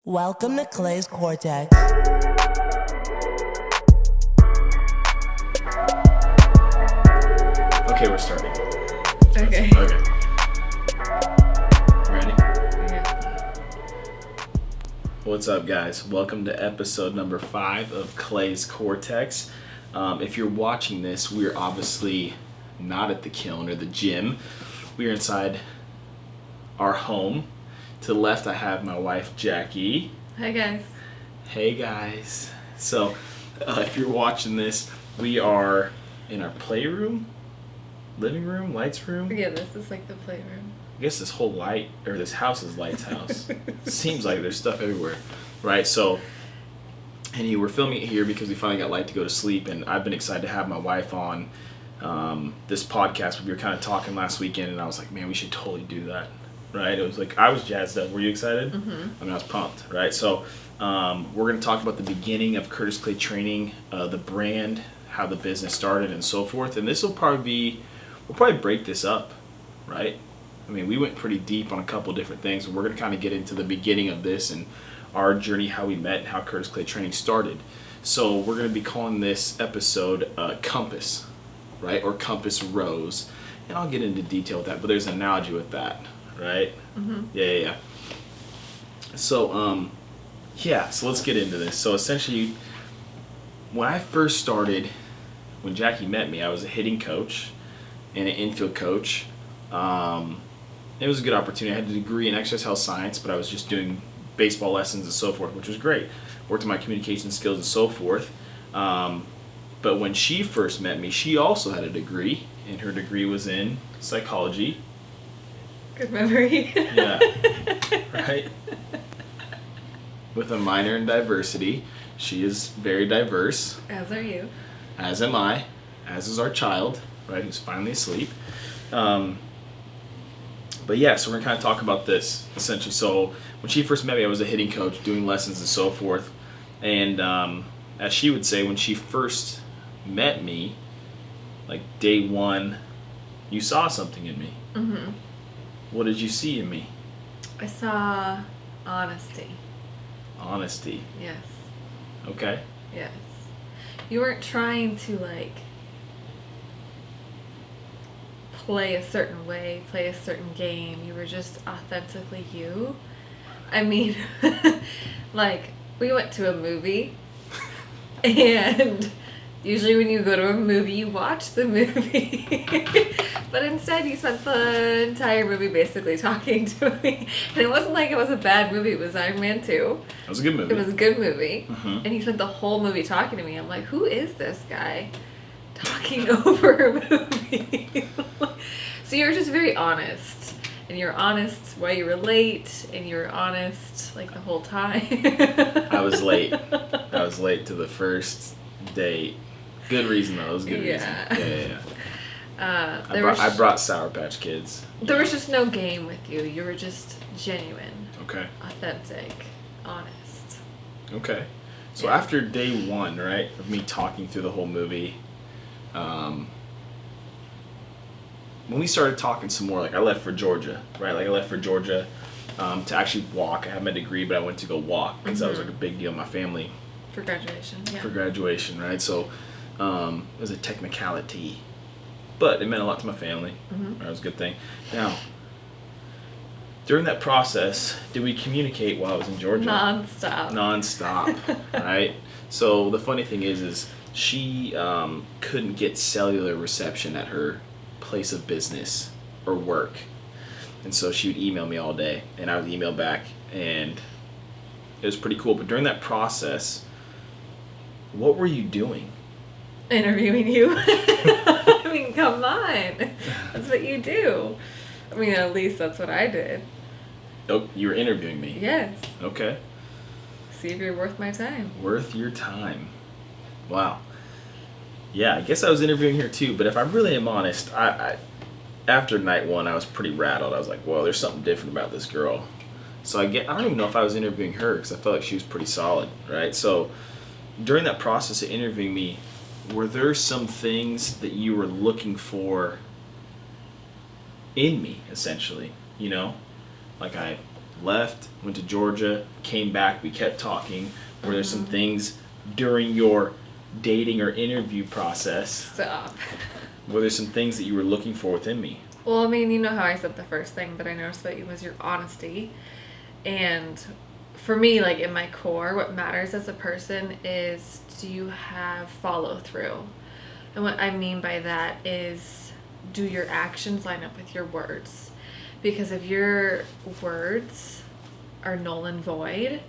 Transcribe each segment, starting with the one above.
Welcome to Clay's Cortex. Okay, we're starting. Okay. Ready? Yeah. What's up, guys? Welcome to episode number 5 of Clay's Cortex. If you're watching this, we're obviously not at the kiln or the gym. We are inside our home. To the left, I have my wife, Jaqui. Hi, guys. Hey, guys. So, if you're watching this, we are in our playroom, living room, lights room. Yeah, this is like the playroom. I guess this whole this house is Light's house. Seems like there's stuff everywhere, right? So, and we're filming it here because we finally got Light to go to sleep, and I've been excited to have my wife on this podcast. We were kind of talking last weekend, and I was like, man, we should totally do that, right? It was like, I was jazzed up. Were you excited? Mm-hmm. I mean, I was pumped, right? So, we're going to talk about the beginning of Curtis Clay Training, the brand, how the business started, and so forth. And this will we'll probably break this up, right? I mean, we went pretty deep on a couple different things, and we're going to kind of get into the beginning of this and our journey, how we met, and how Curtis Clay Training started. So we're going to be calling this episode Compass, right? Or Compass Rose. And I'll get into detail with that, but there's an analogy with that, right? Mm-hmm. Yeah. So, so let's get into this. So essentially, when I first started, when Jaqui met me, I was a hitting coach and an infield coach. It was a good opportunity. I had a degree in exercise health science, but I was just doing baseball lessons and so forth, which was great. Worked on my communication skills and so forth. But when she first met me, she also had a degree, and her degree was in psychology. Good memory. Yeah. Right? With a minor in diversity. She is very diverse. As are you. As am I. As is our child, right, who's finally asleep. But yeah, so we're going to kind of talk about this, essentially. So when she first met me, I was a hitting coach, doing lessons and so forth. And as she would say, when she first met me, like day one, you saw something in me. Mm-hmm. What did you see in me? I saw honesty. Honesty. Yes. Okay. Yes. You weren't trying to, play a certain way, play a certain game. You were just authentically you. I mean, we went to a movie, and usually when you go to a movie, you watch the movie. But instead, you spent the entire movie basically talking to me. And it wasn't like it was a bad movie. It was Iron Man 2. It was a good movie. It was a good movie. Mm-hmm. And he spent the whole movie talking to me. I'm like, who is this guy talking over a movie? So you're just very honest. And you're honest why you were late. And you were honest, the whole time. I was late. I was late to the first date. Good reason, though. It was a good reason. Yeah. I brought Sour Patch Kids. There was just no game with you. You were just genuine. Okay. Authentic. Honest. Okay. So Yeah. after day one, right, of me talking through the whole movie, when we started talking some more, I left for Georgia, right? I left for Georgia to actually walk. I had my degree, but I went to go walk because that was a big deal in my family. For graduation, yeah. For graduation, right? So it was a technicality, but it meant a lot to my family. Mm-hmm. That was a good thing. Now, during that process, did we communicate while I was in Georgia? Non-stop, right? So the funny thing is she couldn't get cellular reception at her place of business or work. And so she would email me all day, and I would email back, and it was pretty cool. But during that process, what were you doing? Interviewing you. I mean, come on. That's what you do. I mean, at least that's what I did. Oh, you were interviewing me? Yes. Okay. See if you're worth my time. Worth your time. Wow. Yeah, I guess I was interviewing her too, but if I really am honest, I after night one, I was pretty rattled. I was like, well, there's something different about this girl. So I don't even know if I was interviewing her because I felt like she was pretty solid, right? So during that process of interviewing me, were there some things that you were looking for in me, essentially? I left, went to Georgia, came back, we kept talking. Were there some things during your dating or interview process? Stop. Were there some things that you were looking for within me? Well, I mean, you know how I said the first thing that I noticed about you was your honesty. And for me, like in my core, what matters as a person is, do you have follow through? And what I mean by that is, do your actions line up with your words? Because if your words are null and void,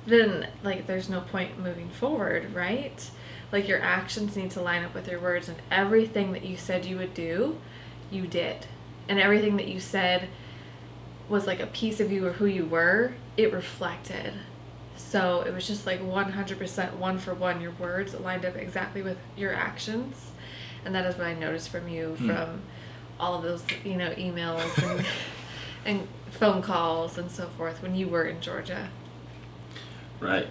then like there's no point moving forward, right? Like your actions need to line up with your words, and everything that you said you would do, you did. And everything that you said was like a piece of you or who you were, it reflected. So it was just like 100% one for one. Your words lined up exactly with your actions. And that is what I noticed from you, from all of those, you know, emails and, and phone calls and so forth when you were in Georgia. Right.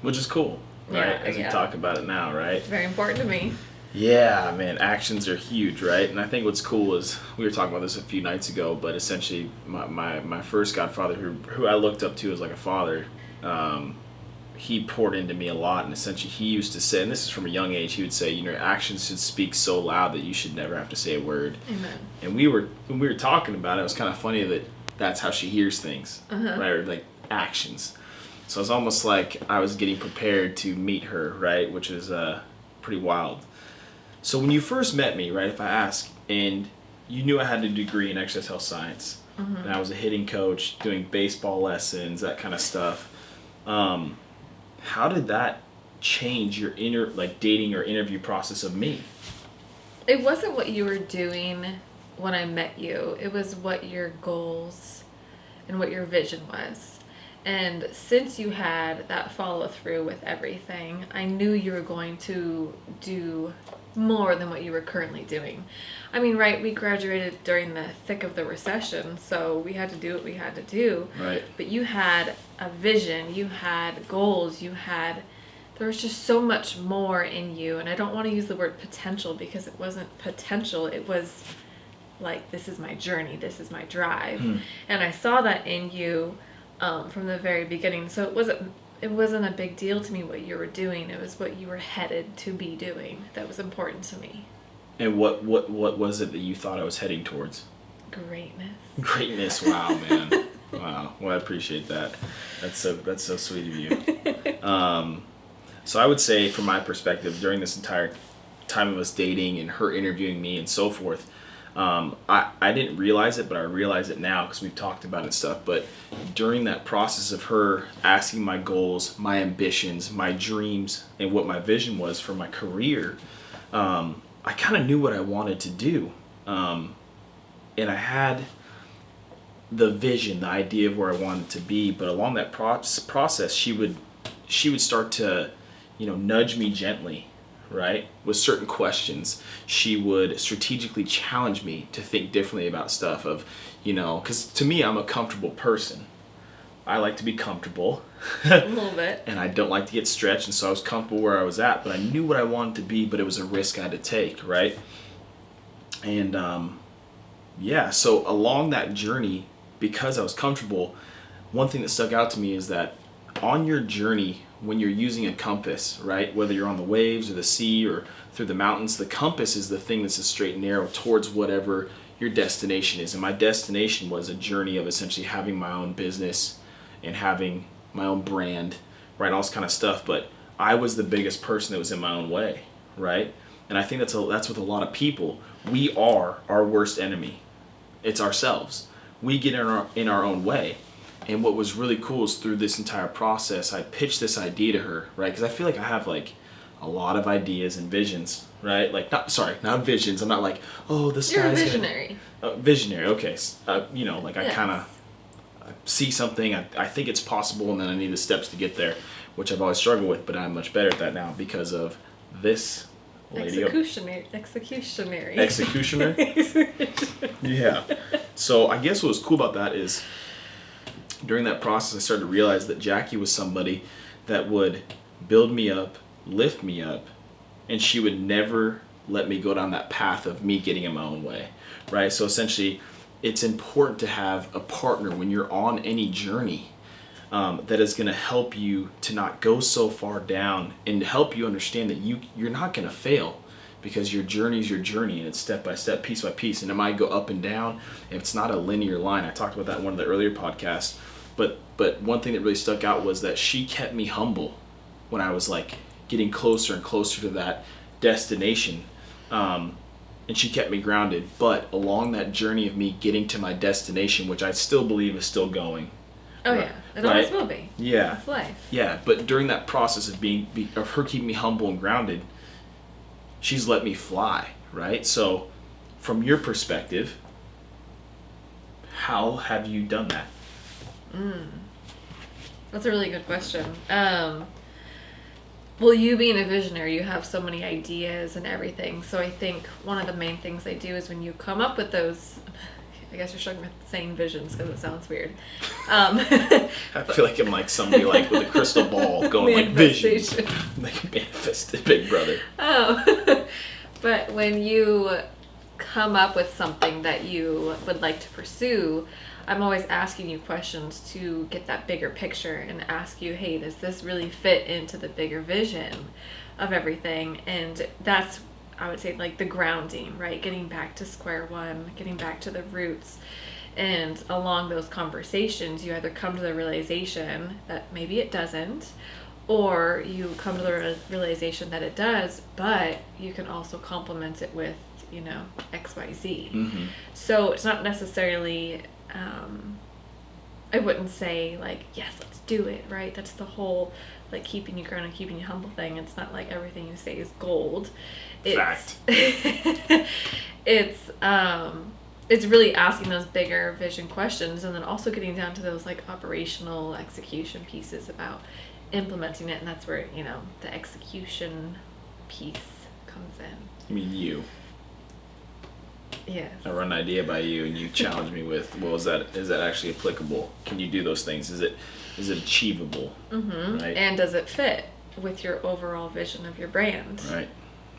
Which is cool, right? As we talk about it now, right? It's very important to me. Yeah, man, actions are huge, right? And I think what's cool is, we were talking about this a few nights ago, but essentially my first godfather, who I looked up to as like a father, he poured into me a lot, and essentially he used to say, and this is from a young age, he would say, you know, actions should speak so loud that you should never have to say a word. Amen. And when we were talking about it, it was kind of funny that that's how she hears things, right? Or like actions. So it's almost like I was getting prepared to meet her, right? Which is pretty wild. So when you first met me, right, if I ask, and you knew I had a degree in exercise health science, and I was a hitting coach, doing baseball lessons, that kind of stuff, how did that change your dating or interview process of me? It wasn't what you were doing when I met you. It was what your goals and what your vision was. And since you had that follow through with everything, I knew you were going to do more than what you were currently doing. I mean, right, we graduated during the thick of the recession, so we had to do what we had to do. Right. But you had a vision, you had goals, there was just so much more in you. And I don't want to use the word potential, because it wasn't potential, it was like, this is my journey, this is my drive. And I saw that in you from the very beginning. So it wasn't a big deal to me what you were doing. It was what you were headed to be doing that was important to me. And what was it that you thought I was heading towards? Greatness. Greatness. Wow, man. Wow. Well, I appreciate that. That's so sweet of you. So I would say, from my perspective, during this entire time of us dating and her interviewing me and so forth, I didn't realize it, but I realize it now because we've talked about it and stuff. But during that process of her asking my goals, my ambitions, my dreams, and what my vision was for my career, I kind of knew what I wanted to do. And I had the vision, the idea of where I wanted to be. But along that process, she would start to, nudge me gently, right? With certain questions. She would strategically challenge me to think differently about stuff of, because to me, I'm a comfortable person. I like to be comfortable. A little bit. And I don't like to get stretched, and so I was comfortable where I was at, but I knew what I wanted to be, but it was a risk I had to take, right? And so along that journey, because I was comfortable, one thing that stuck out to me is that on your journey, when you're using a compass, right, whether you're on the waves or the sea or through the mountains, the compass is the thing that's a straight and narrow towards whatever your destination is. And my destination was a journey of essentially having my own business and having my own brand, right, all this kind of stuff. But I was the biggest person that was in my own way, right? And I think that's with a lot of people. We are our worst enemy. It's ourselves. We get in our own way. And what was really cool is through this entire process, I pitched this idea to her, right? Because I feel like I have like a lot of ideas and visions, right? Like, not visions. I'm not like, oh, this You're guy's a visionary. Visionary, okay. I Yes. kind of see something, I think it's possible, and then I need the steps to get there, which I've always struggled with, but I'm much better at that now because of this lady. Executionary. Yeah. So I guess what was cool about that is, during that process, I started to realize that Jaqui was somebody that would build me up, lift me up, and she would never let me go down that path of me getting in my own way, right? So essentially, it's important to have a partner when you're on any journey that is going to help you to not go so far down and help you understand that you're not going to fail, because your journey is your journey and it's step by step, piece by piece, and it might go up and down. It's not a linear line. I talked about that in one of the earlier podcasts, but one thing that really stuck out was that she kept me humble when I was like getting closer and closer to that destination, and she kept me grounded. But along that journey of me getting to my destination, which I still believe is still going. Oh yeah, it always will be. Yeah, it's life. Yeah, but during that process of of her keeping me humble and grounded, she's let me fly, right? So, from your perspective, how have you done that? That's a really good question. Well, you being a visionary, you have so many ideas and everything. So I think one of the main things I do is when you come up with those, I guess you're struggling with saying visions because it sounds weird. I feel like I'm like somebody like with a crystal ball going like vision, like manifested Big Brother. Oh, but when you come up with something that you would like to pursue, I'm always asking you questions to get that bigger picture and ask you, hey, does this really fit into the bigger vision of everything? And that's, I would say, like the grounding, right? Getting back to square one, getting back to the roots. And along those conversations, you either come to the realization that maybe it doesn't, or you come to the realization that it does, but you can also complement it with, you know, X, Y, Z. Mm-hmm. So it's not necessarily, I wouldn't say like, yes, let's do it, right? That's the whole like keeping you grounded, keeping you humble thing. It's not like everything you say is gold. Fact. It's really asking those bigger vision questions, and then also getting down to those like operational execution pieces about implementing it, and that's where, you know, the execution piece comes in. I mean, you. Yes. I run an idea by you, and you challenge me with, well, is that actually applicable? Can you do those things? Is it achievable? Mm-hmm. Right? And does it fit with your overall vision of your brand? Right.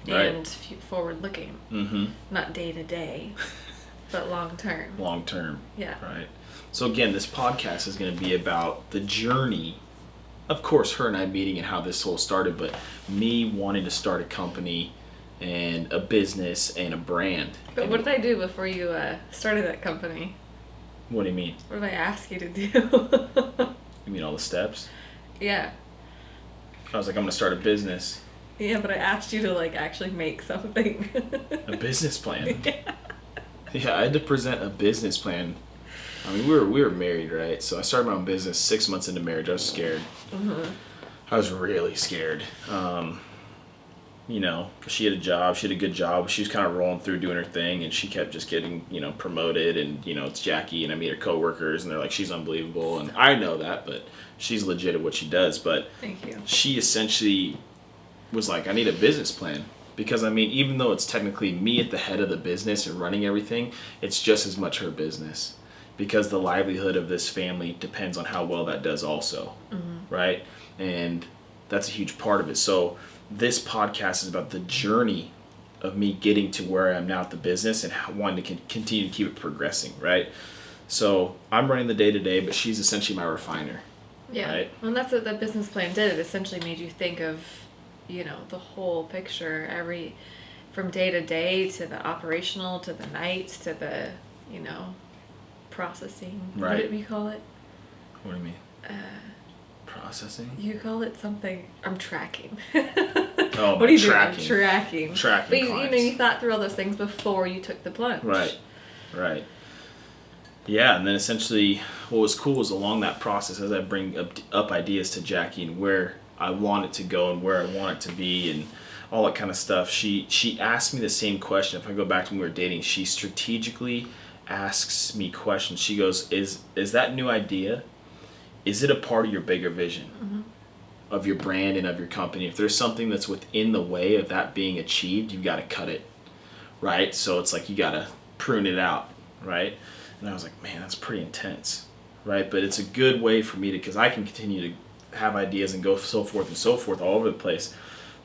And forward looking. Mm-hmm. Not day to day, but long term. Long term. Yeah. Right. So again, this podcast is going to be about the journey. Of course, her and I meeting and how this whole started, but me wanting to start a company and a business and a brand. But what did I do before you started that company? What do you mean? What did I ask you to do? You mean all the steps? Yeah. I was like, I'm going to start a business. Yeah, but I asked you to like actually make something. A business plan? Yeah. Yeah, I had to present a business plan. I mean, we were married, right? So I started my own business 6 months into marriage. I was scared. Mm-hmm. I was really scared. You know, she had a job. She had a good job. She was kind of rolling through doing her thing, and she kept just getting, you know, promoted. And, you know, it's Jaqui, and I meet her coworkers, and they're like, she's unbelievable. And I know that, but she's legit at what she does. But Thank you. She essentially was like, I need a business plan. Because, I mean, even though it's technically me at the head of the business and running everything, it's just as much her business. Because the livelihood of this family depends on how well that does also, right? And that's a huge part of it. So this podcast is about the journey of me getting to where I am now at the business and wanting to continue to keep it progressing, right? So I'm running the day-to-day, but she's essentially my refiner. Yeah. Right? Well, that's what the business plan did. It essentially made you think of, you know, the whole picture, from day to day to the operational to the nights to the, you know, processing. Right. What did we call it? What do you mean? Processing? You call it something. I'm tracking. Oh, what do you tracking. do? Tracking. Tracking. But you know, you thought through all those things before you took the plunge. Right. Yeah, and then essentially what was cool was along that process as I bring up ideas to Jaqui and where I want it to go and where I want it to be and all that kind of stuff. She asked me the same question. If I go back to when we were dating, she strategically asks me questions. She goes, is that new idea, is it a part of your bigger vision of your brand and of your company? If there's something that's within the way of that being achieved, you've got to cut it, right? So it's like you got to prune it out, right? And I was like, man, that's pretty intense, right? But it's a good way for me because I can continue to have ideas and go so forth all over the place.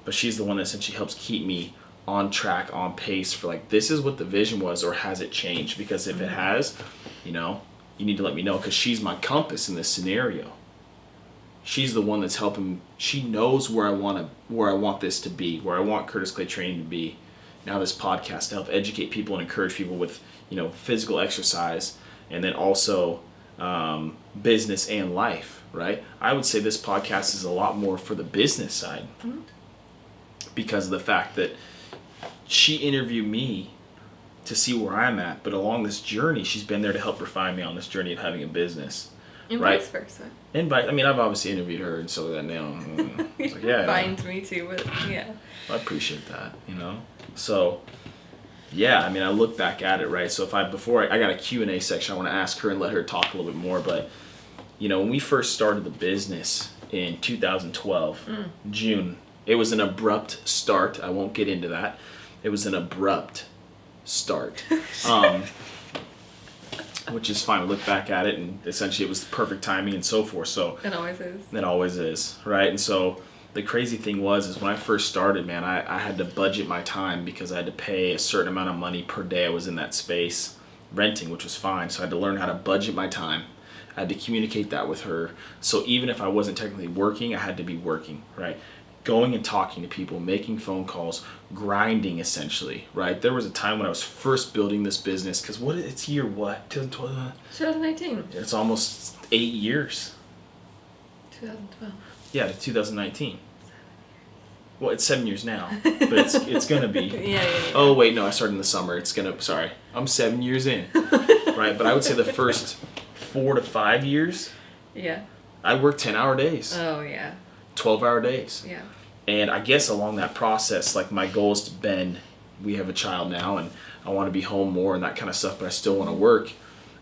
But she's the one that essentially helps keep me on track, on pace for like, this is what the vision was, or has it changed? Because if it has, you know, you need to let me know, because she's my compass in this scenario. She's the one that's helping. She knows where I want this to be, where I want Curtis Clay Training to be. Now this podcast to help educate people and encourage people with, you know, physical exercise, and then also business and life, right? I would say this podcast is a lot more for the business side, because of the fact that she interviewed me to see where I'm at, but along this journey, she's been there to help refine me on this journey of having a business. And right? vice versa. I mean, I've obviously interviewed her, and so that now, it's like, yeah. Finds me too, but yeah. I appreciate that, you know? So, yeah, I mean, I look back at it, right? So before I got a Q&A section, I want to ask her and let her talk a little bit more, but, you know, when we first started the business in 2012, June, it was an abrupt start. I won't get into that. It was an abrupt start, which is fine. We look back at it, and essentially it was the perfect timing and so forth. So it always is. It always is, right? And so the crazy thing is when I first started, man, I had to budget my time, because I had to pay a certain amount of money per day I was in that space renting, which was fine. So I had to learn how to budget my time. I had to communicate that with her. So even if I wasn't technically working, I had to be working, right? Going and talking to people, making phone calls, grinding essentially, right? There was a time when I was first building this business, because it's year what? 2019. It's almost 8 years. 2012. Yeah, to 2019. Well, it's 7 years now, but it's gonna be. Yeah. Oh wait, no, I started in the summer. Sorry, I'm 7 years in, right? But I would say the first 4 to 5 years. Yeah. I worked 10-hour days. Oh yeah. 12-hour days. Yeah. And I guess along that process, like, my goal is to bend. We have a child now, and I want to be home more and that kind of stuff, but I still want to work.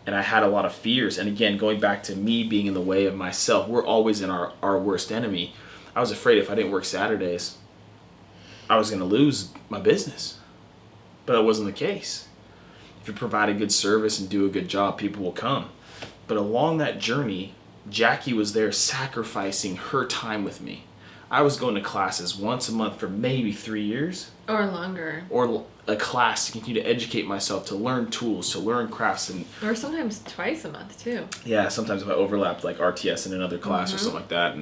And I had a lot of fears. And again, going back to me being in the way of myself, we're always in our worst enemy. I was afraid if I didn't work Saturdays, I was going to lose my business. But that wasn't the case. If you provide a good service and do a good job, people will come. But along that journey, Jaqui was there sacrificing her time with me. I was going to classes once a month for maybe 3 years. Or longer. Or a class to continue to educate myself, to learn tools, to learn crafts. Or sometimes twice a month, too. Yeah, sometimes if I overlapped, like RTS in another class or something like that.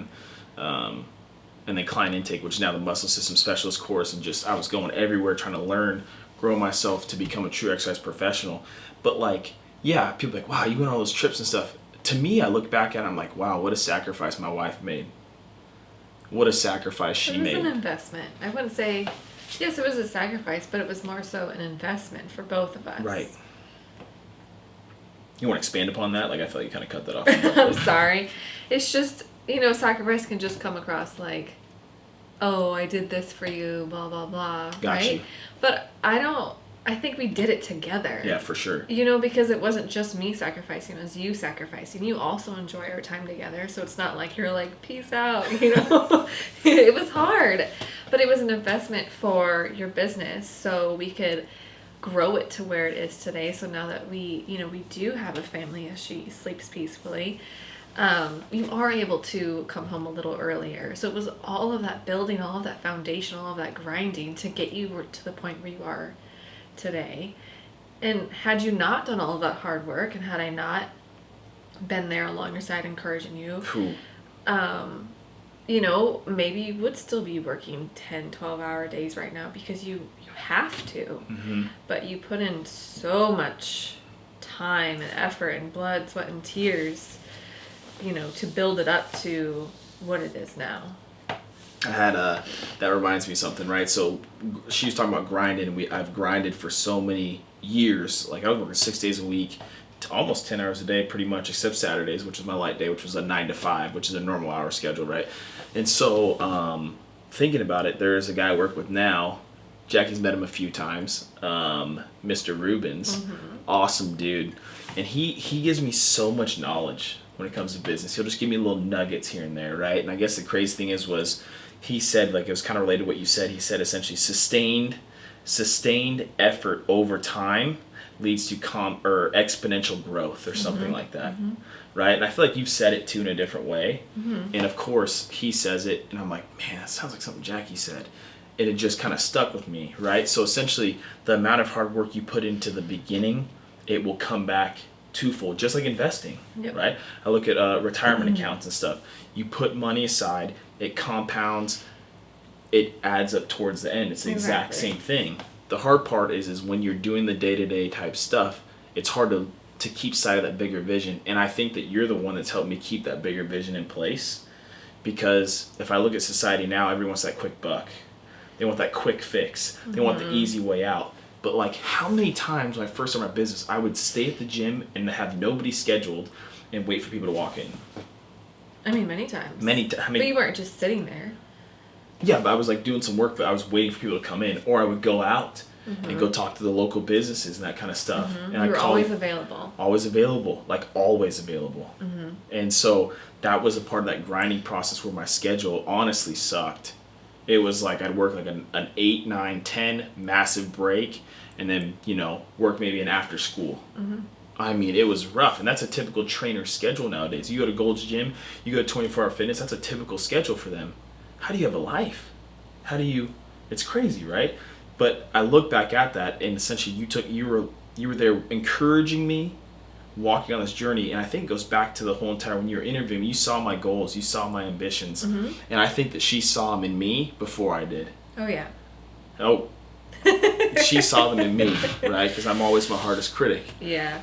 And then client intake, which is now the muscle system specialist course. And just, I was going everywhere trying to learn, grow myself to become a true exercise professional. But like, yeah, people are like, wow, you went on all those trips and stuff. To me, I look back at it, I'm like, wow, what a sacrifice my wife made. What a sacrifice she made. It was an investment. I wouldn't say, yes, it was a sacrifice, but it was more so an investment for both of us. Right. You want to expand upon that? Like, I feel like you kind of cut that off. I'm sorry. It's just, sacrifice can just come across like, oh, I did this for you, blah, blah, blah. Gotcha. Right? But I think we did it together. Yeah, for sure. Because it wasn't just me sacrificing, it was you sacrificing. You also enjoy our time together, so it's not like you're like, peace out, It was hard, but it was an investment for your business, so we could grow it to where it is today. So now that we do have a family, as she sleeps peacefully, you are able to come home a little earlier. So it was all of that building, all of that foundation, all of that grinding to get you to the point where you are today. And had you not done all of that hard work, and had I not been there along your side encouraging you, maybe you would still be working 10-12 hour days right now, because you have to. But you put in so much time and effort and blood, sweat, and tears, to build it up to what it is now. I had that reminds me of something, right? So she was talking about grinding, and I've grinded for so many years. Like, I was working 6 days a week, almost 10 hours a day, pretty much, except Saturdays, which is my light day, which was a 9 to 5, which is a normal hour schedule, right? And so, thinking about it, there is a guy I work with now. Jackie's met him a few times, Mr. Rubens, awesome dude, and he gives me so much knowledge when it comes to business. He'll just give me little nuggets here and there, right? And I guess the crazy thing was he said, like, it was kind of related to what you said. He said essentially sustained effort over time leads to exponential growth or something like that, right? And I feel like you've said it too in a different way. And of course he says it, and I'm like, man, that sounds like something Jaqui said. it just kind of stuck with me, right? So essentially, the amount of hard work you put into the beginning, it will come back twofold, just like investing, right? I look at retirement accounts and stuff. You put money aside, it compounds, it adds up towards the end. It's the exact same thing. The hard part is when you're doing the day-to-day type stuff, it's hard to keep sight of that bigger vision. And I think that you're the one that's helped me keep that bigger vision in place. Because if I look at society now, everyone wants that quick buck. They want that quick fix. They want the easy way out. But like, how many times when I first started my business, I would stay at the gym and have nobody scheduled and wait for people to walk in. I mean, many times. But you weren't just sitting there. Yeah, but I was like doing some work, but I was waiting for people to come in. Or I would go out and go talk to the local businesses and that kind of stuff. And you were always available. Always available. Like, always available. And so that was a part of that grinding process where my schedule honestly sucked. It was like I'd work like an 8, 9, 10 massive break, and then, work maybe an after school. I mean, it was rough, and that's a typical trainer schedule nowadays. You go to Gold's Gym, you go to 24 Hour Fitness, that's a typical schedule for them. How do you have a life? It's crazy, right? But I look back at that, and essentially you were there encouraging me, walking on this journey, and I think it goes back to the whole entire, when you were interviewing me, you saw my goals, you saw my ambitions, and I think that she saw them in me before I did. Oh, yeah. Oh, she saw them in me, right? Because I'm always my hardest critic. Yeah.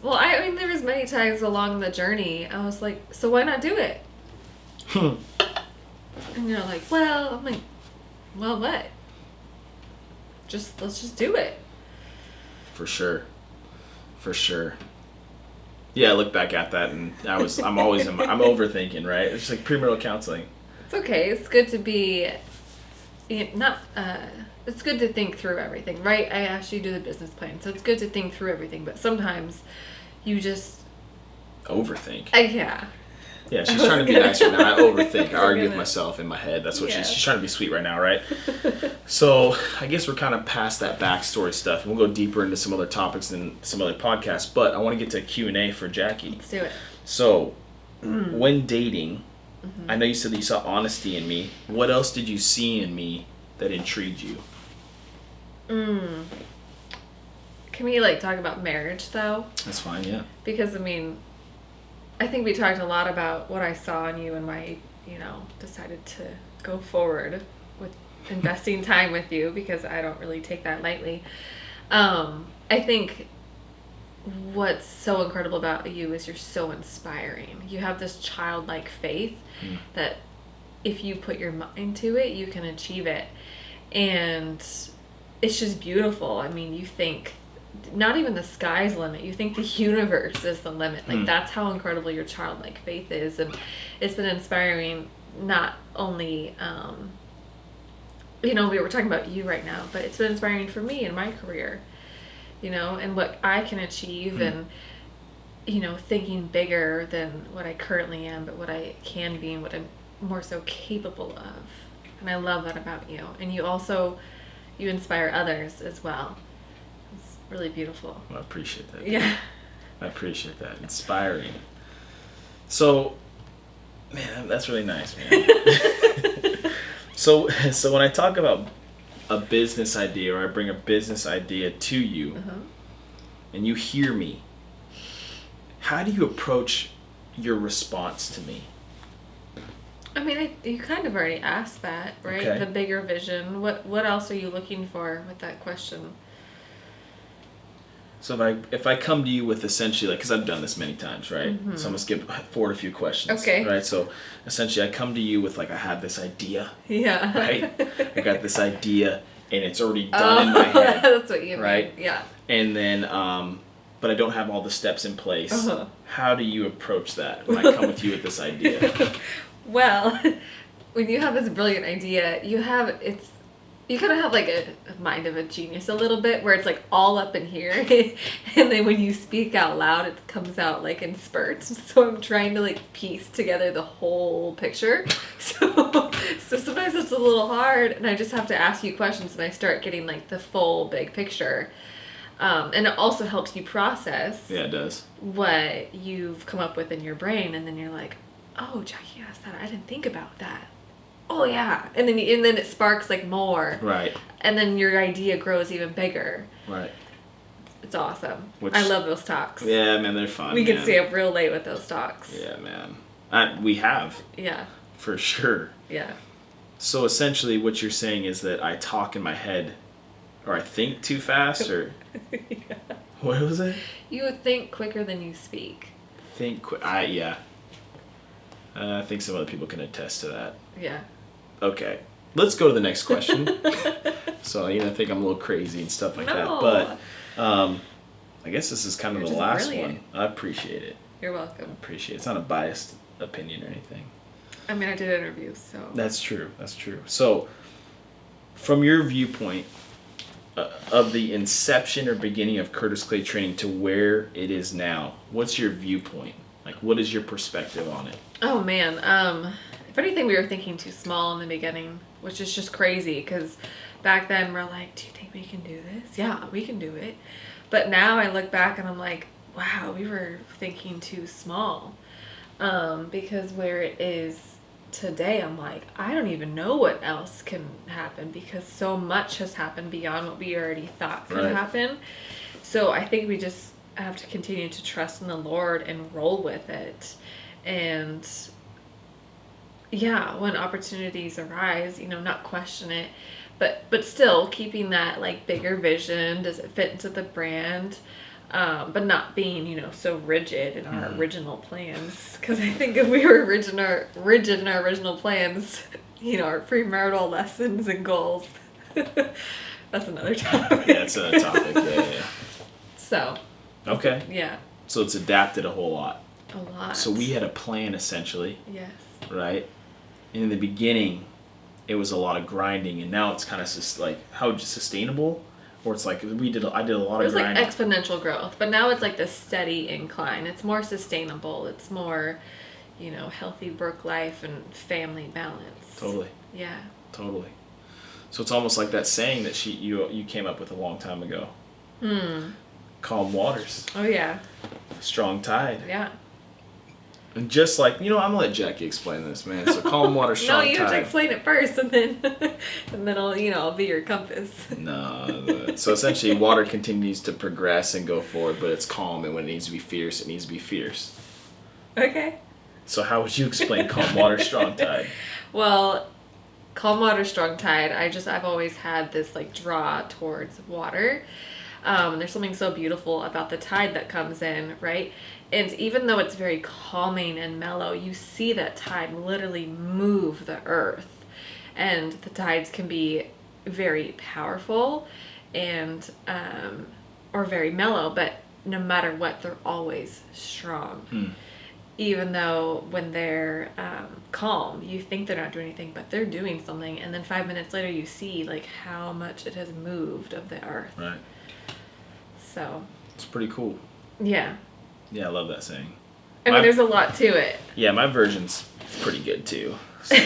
Well, I mean, there was many times along the journey, I was like, so why not do it? And you're like, well, I'm like, well, what? Let's just do it. For sure. Yeah, I look back at that, and I'm overthinking, right? It's like premarital counseling. It's okay. It's good to be, it's good to think through everything, right? I asked you to do the business plan, so it's good to think through everything, but sometimes you just overthink. Yeah. Yeah, she's trying to be nice right now. I overthink. I argue with myself in my head. That's what she's trying to be sweet right now, right? So I guess we're kind of past that backstory stuff. We'll go deeper into some other topics in some other podcasts, but I want to get to Q&A for Jaqui. Let's do it. So when dating, I know you said that you saw honesty in me. What else did you see in me that intrigued you? Can we talk about marriage though? That's fine, yeah. Because I think we talked a lot about what I saw in you and why, decided to go forward with investing time with you, because I don't really take that lightly. I think what's so incredible about you is you're so inspiring. You have this childlike faith that if you put your mind to it, you can achieve it. And it's just beautiful. I mean, you think not even the sky's the limit. You think the universe is the limit. That's how incredible your childlike faith is. And it's been inspiring, not only, we were talking about you right now, but it's been inspiring for me in my career, and what I can achieve and, thinking bigger than what I currently am, but what I can be and what I'm more so capable of. And I love that about you. And you inspire others as well. Really beautiful. Well, I appreciate that. Yeah. I appreciate that. Inspiring. So, man, that's really nice, man. So when I talk about a business idea, or I bring a business idea to you, and you hear me, how do you approach your response to me? I mean, you kind of already asked that, right? Okay. The bigger vision. What else are you looking for with that question? So if I come to you with essentially, because I've done this many times, right? So I'm going to skip forward a few questions. Okay. Right? So essentially I come to you with I have this idea. Yeah. Right? I got this idea and it's already done in my head. That's what you mean. Right? Yeah. And then, but I don't have all the steps in place. How do you approach that when I come with you with this idea? Well, when you have this brilliant idea, you kind of have a mind of a genius a little bit, where it's all up in here, and then when you speak out loud, it comes out in spurts. So I'm trying to piece together the whole picture. So sometimes it's a little hard, and I just have to ask you questions, and I start getting the full big picture. And it also helps you process. Yeah, it does. What you've come up with in your brain, and then you're like, oh, Jackie asked that. I didn't think about that. oh yeah, and then it sparks like more, Right. and then your idea grows even bigger. Right. It's awesome. Which, I love those talks. Yeah, man, they're fun. We can stay up real late with those talks. Yeah, man. We have. Yeah. For sure. Yeah. So essentially what you're saying is that I talk in my head, or I think too fast, or... Yeah. What was it? You think quicker than you speak. Yeah. I think some other people can attest to that. Yeah. Okay. Let's go to the next question. So, I think I'm a little crazy and stuff like that. But I guess this is kind of You're the just last brilliant. one. I appreciate it. You're welcome. It's not a biased opinion or anything. I mean, I did interviews, so. That's true. So, from your viewpoint of the inception or beginning of Curtis Clay training to where it is now, what's your viewpoint? Like, what is your perspective on it? Oh, man. If anything, we were thinking too small in the beginning, which is just crazy, because back then we're like, do you think we can do this? Yeah, we can do it. But now I look back and I'm like, wow, we were thinking too small. Because where it is today, I'm like, I don't even know what else can happen, because so much has happened beyond what we already thought could happen. So I think we just have to continue to trust in the Lord and roll with it. And yeah, when opportunities arise, not question it, but still keeping that like bigger vision. Does it fit into the brand? But not being, so rigid in our original plans. Because I think if we were rigid in our original plans, our premarital lessons and goals, that's another topic. Yeah, it's another topic. Yeah. So. Okay. Yeah. So it's adapted a whole lot. A lot. So we had a plan, essentially. Yes. Right? And in the beginning, it was a lot of grinding, and now it's kind of like, how sustainable? Or it's like I did a lot of grinding. It was like exponential growth, but now it's like the steady incline. It's more sustainable. It's more, healthy work life and family balance. Totally. Yeah. Totally. So it's almost like that saying that you came up with a long time ago. Calm waters. Oh yeah. Strong tide. Yeah. And just like, I'm gonna let Jackie explain this, man. So calm water, strong tide. No, you have to explain it first, and then I'll be your compass. No. So essentially, water continues to progress and go forward, but it's calm, and when it needs to be fierce, it needs to be fierce. Okay. So how would you explain calm water, strong tide? Well, calm water, strong tide. I've always had this like draw towards water. There's something so beautiful about the tide that comes in, right? And even though it's very calming and mellow, you see that tide literally move the earth. And the tides can be very powerful and or very mellow, but no matter what, they're always strong. Even though when they're calm, you think they're not doing anything, but they're doing something. And then 5 minutes later, you see like how much it has moved of the earth. Right. So. It's pretty cool. Yeah. Yeah, I love that saying. I mean, there's a lot to it. Yeah, my version's pretty good too. So.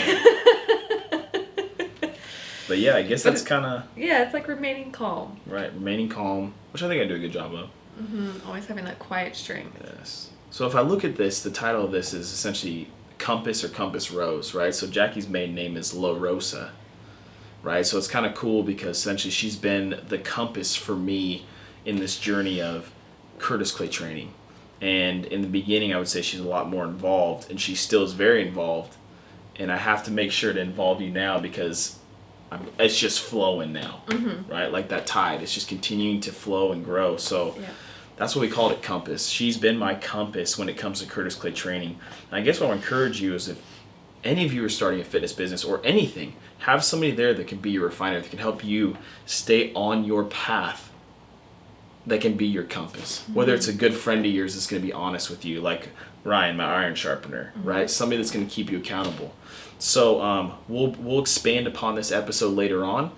But yeah, I guess that's kind of... Yeah, it's like remaining calm. Right, remaining calm, which I think I do a good job of. Always having that quiet strength. Yes. So if I look at this, the title of this is essentially Compass or Compass Rose, right? So Jackie's maiden name is La Rosa, right? So it's kind of cool because essentially she's been the compass for me in this journey of Curtis Clay training. And in the beginning, I would say she's a lot more involved, and she still is very involved. And I have to make sure to involve you now because it's just flowing now, right? Like that tide, it's just continuing to flow and grow. So that's what we called it, compass. She's been my compass when it comes to Curtis Clay training. And I guess what I would encourage you is if any of you are starting a fitness business or anything, have somebody there that can be your refiner, that can help you stay on your path, that can be your compass. Whether it's a good friend of yours that's going to be honest with you, like Ryan, my iron sharpener, right? Somebody that's going to keep you accountable. So we'll expand upon this episode later on.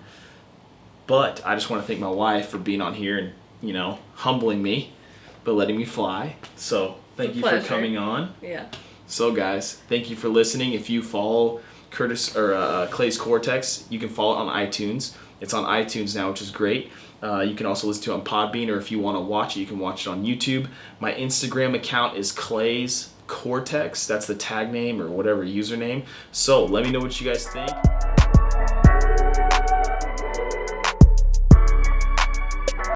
But I just want to thank my wife for being on here and, humbling me, but letting me fly. So thank you for coming on. Yeah. So guys, thank you for listening. If you follow Curtis or Clay's Cortex, you can follow it on iTunes. It's on iTunes now, which is great. You can also listen to it on Podbean, or if you want to watch it, you can watch it on YouTube. My Instagram account is Clay's Cortex. That's the tag name or whatever username. So let me know what you guys think.